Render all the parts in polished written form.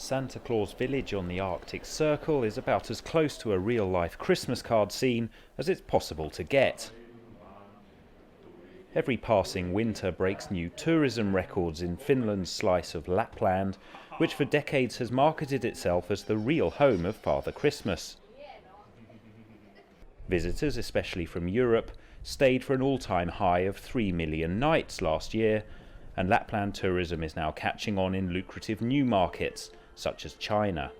Santa Claus Village on the Arctic Circle is about as close to a real-life Christmas card scene as it's possible to get. Every passing winter breaks new tourism records in Finland's slice of Lapland, which for decades has marketed itself as the real home of Father Christmas. Visitors, especially from Europe, stayed for an all-time high of 3 million nights last year, and Lapland tourism is now catching on in lucrative new markets, such as China.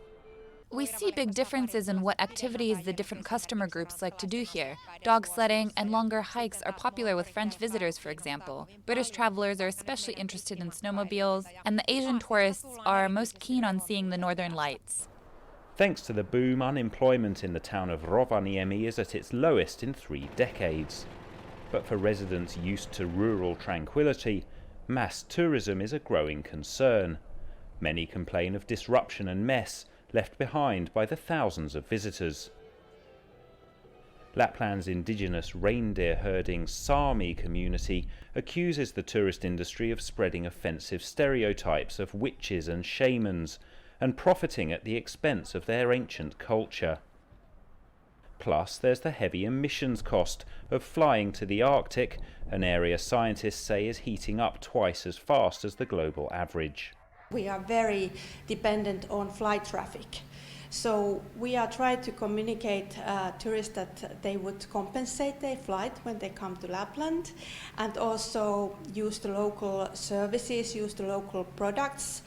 We see big differences in what activities the different customer groups like to do here. Dog sledding and longer hikes are popular with French visitors, for example. British travelers are especially interested in snowmobiles, and the Asian tourists are most keen on seeing the northern lights. Thanks to the boom, unemployment in the town of Rovaniemi is at its lowest in 3 decades. But for residents used to rural tranquility, mass tourism is a growing concern. Many complain of disruption and mess left behind by the thousands of visitors. Lapland's indigenous reindeer herding Sami community accuses the tourist industry of spreading offensive stereotypes of witches and shamans and profiting at the expense of their ancient culture. Plus, there's the heavy emissions cost of flying to the Arctic, an area scientists say is heating up twice as fast as the global average. We are very dependent on flight traffic. So we are trying to communicate tourists that they would compensate their flight when they come to Lapland and also use the local services, use the local products.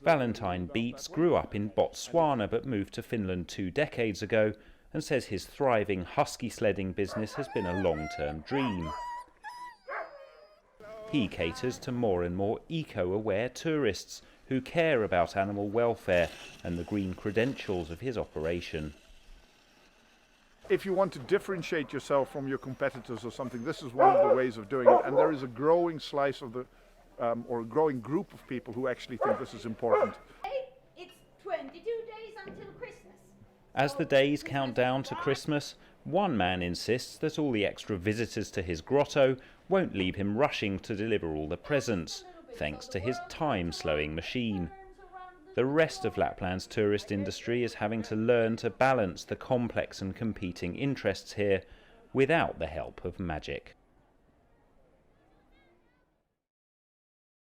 Valentine Beats grew up in Botswana but moved to Finland 2 decades ago and says his thriving husky sledding business has been a long-term dream. He caters to more and more eco-aware tourists who care about animal welfare and the green credentials of his operation. If you want to differentiate yourself from your competitors or something, this is one of the ways of doing it. And there is a growing slice of the, or a growing group of people who actually think this is important. It's 22 days until Christmas. As the days count down to Christmas, one man insists that all the extra visitors to his grotto won't leave him rushing to deliver all the presents, thanks to his time-slowing machine. The rest of Lapland's tourist industry is having to learn to balance the complex and competing interests here without the help of magic.